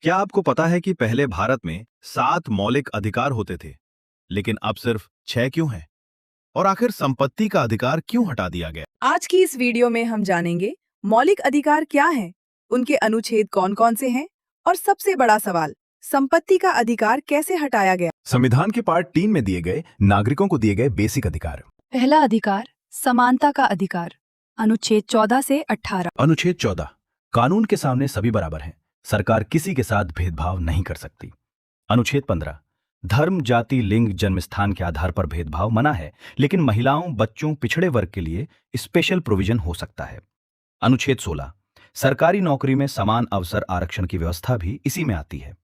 क्या आपको पता है कि पहले भारत में 7 मौलिक अधिकार होते थे, लेकिन अब सिर्फ 6 क्यों हैं? और आखिर संपत्ति का अधिकार क्यों हटा दिया गया? आज की इस वीडियो में हम जानेंगे मौलिक अधिकार क्या हैं, उनके अनुच्छेद कौन-कौन से हैं और सबसे बड़ा सवाल, संपत्ति का अधिकार कैसे हटाया गया। संविधान के पार्ट 3 में दिए गए नागरिकों को दिए गए बेसिक अधिकार। पहला अधिकार समानता का अधिकार, अनुच्छेद 14 से 18। अनुच्छेद 14, कानून के सामने सभी बराबर हैं, सरकार किसी के साथ भेदभाव नहीं कर सकती। अनुच्छेद 15, धर्म, जाति, लिंग, जन्मस्थान के आधार पर भेदभाव मना है, लेकिन महिलाओं, बच्चों, पिछड़े वर्ग के लिए स्पेशल प्रोविजन हो सकता है। अनुच्छेद 16, सरकारी नौकरी में समान अवसर आरक्षण की व्यवस्था भी इसी में आती है।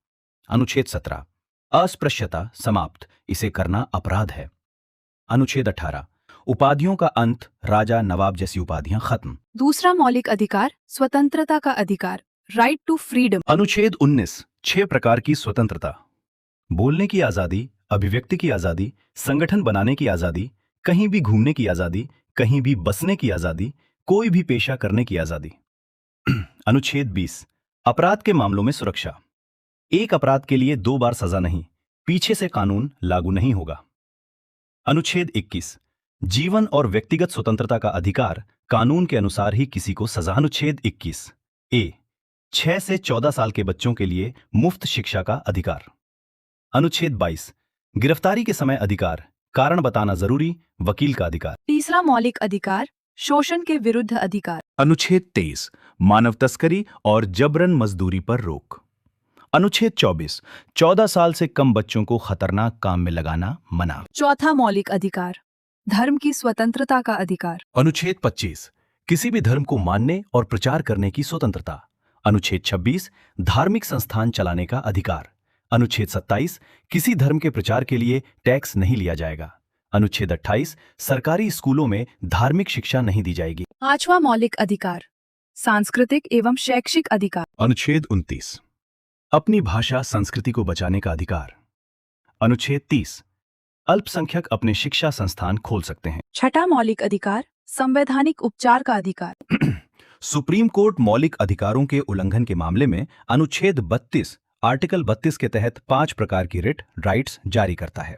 अनुच्छेद 17, अस्पृश्यता समाप्त, इसे करना अपराध है। अनुच्छेद 18, उपाधियों का अंत, राजा, नवाब जैसी उपाधियां खत्म। दूसरा मौलिक अधिकार स्वतंत्रता का अधिकार, राइट टू फ्रीडम। अनुच्छेद 19, 6 प्रकार की स्वतंत्रता, बोलने की आजादी, अभिव्यक्ति की आजादी, संगठन बनाने की आजादी, कहीं भी घूमने की आजादी, कहीं भी बसने की आजादी, कोई भी पेशा करने की आजादी। अनुच्छेद 20, अपराध के मामलों में सुरक्षा, एक अपराध के लिए 2 बार सजा नहीं, पीछे से कानून लागू नहीं होगा। अनुच्छेद 21, जीवन और व्यक्तिगत स्वतंत्रता का अधिकार, कानून के अनुसार ही किसी को सजा। अनुच्छेद 21 ए, 6 से 14 साल के बच्चों के लिए मुफ्त शिक्षा का अधिकार। अनुच्छेद 22, गिरफ्तारी के समय अधिकार, कारण बताना जरूरी, वकील का अधिकार। तीसरा मौलिक अधिकार शोषण के विरुद्ध अधिकार। अनुच्छेद 23, मानव तस्करी और जबरन मजदूरी पर रोक। अनुच्छेद 24, 14 साल से कम बच्चों को खतरनाक काम में लगाना मना। चौथा मौलिक अधिकार धर्म की स्वतंत्रता का अधिकार। अनुच्छेद 25, किसी भी धर्म को मानने और प्रचार करने की स्वतंत्रता। अनुच्छेद 26, धार्मिक संस्थान चलाने का अधिकार। अनुच्छेद 27, किसी धर्म के प्रचार के लिए टैक्स नहीं लिया जाएगा। अनुच्छेद 28, सरकारी स्कूलों में धार्मिक शिक्षा नहीं दी जाएगी। पांचवा मौलिक अधिकार सांस्कृतिक एवं शैक्षिक अधिकार। अनुच्छेद 29, अपनी भाषा संस्कृति को बचाने का अधिकार। अनुच्छेद 30, अल्पसंख्यक अपने शिक्षा संस्थान खोल सकते हैं। छठा मौलिक अधिकार संवैधानिक उपचार का अधिकार। सुप्रीम कोर्ट मौलिक अधिकारों के उल्लंघन के मामले में अनुच्छेद 32, आर्टिकल 32 के तहत 5 प्रकार की रिट राइट्स जारी करता है।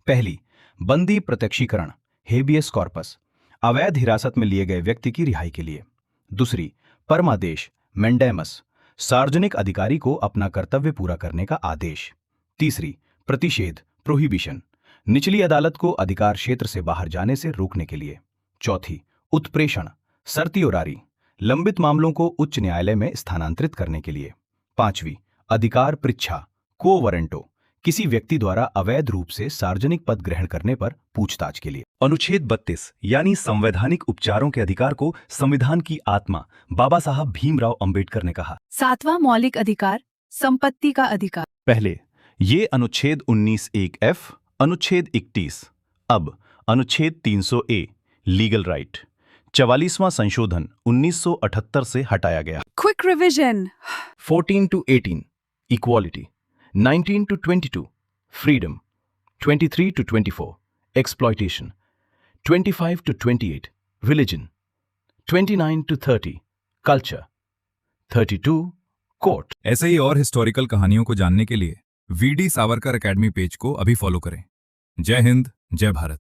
पहली, बंदी प्रत्यक्षीकरण, हेबियस कॉर्पस, अवैध हिरासत में लिए गए व्यक्ति की रिहाई के लिए। दूसरी, परमादेश, मैंडेमस, सार्वजनिक अधिकारी को अपना कर्तव्य पूरा करने का आदेश। तीसरी, प्रतिषेध, प्रोहिबिशन, निचली अदालत को अधिकार क्षेत्र से बाहर जाने से रोकने के लिए। चौथी, उत्प्रेषण, सर्तियोरारी, लंबित मामलों को उच्च न्यायालय में स्थानांतरित करने के लिए। पांचवी, अधिकार पृच्छा, को वारंटो, किसी व्यक्ति द्वारा अवैध रूप से सार्वजनिक पद ग्रहण करने पर पूछताछ के लिए। अनुच्छेद 32 यानी संवैधानिक उपचारों के अधिकार को संविधान की आत्मा बाबा साहब भीमराव अंबेडकर ने कहा। सातवां मौलिक अधिकार संपत्ति का अधिकार। पहले, ये अनुच्छेद 19(1)(f), अनुच्छेद 31, अब अनुच्छेद 300 ए, लीगल राइट, 44वां संशोधन 1978 से हटाया गया। Quick revision. 14 to 18, equality, 19 to 22, freedom, 23 to 24, exploitation, 25 to 28, religion, 29 to 30, culture, 32, court. ऐसे ही और हिस्टोरिकल कहानियों को जानने के लिए वीडी सावरकर एकेडमी पेज को अभी फॉलो करें। जय हिंद, जय भारत।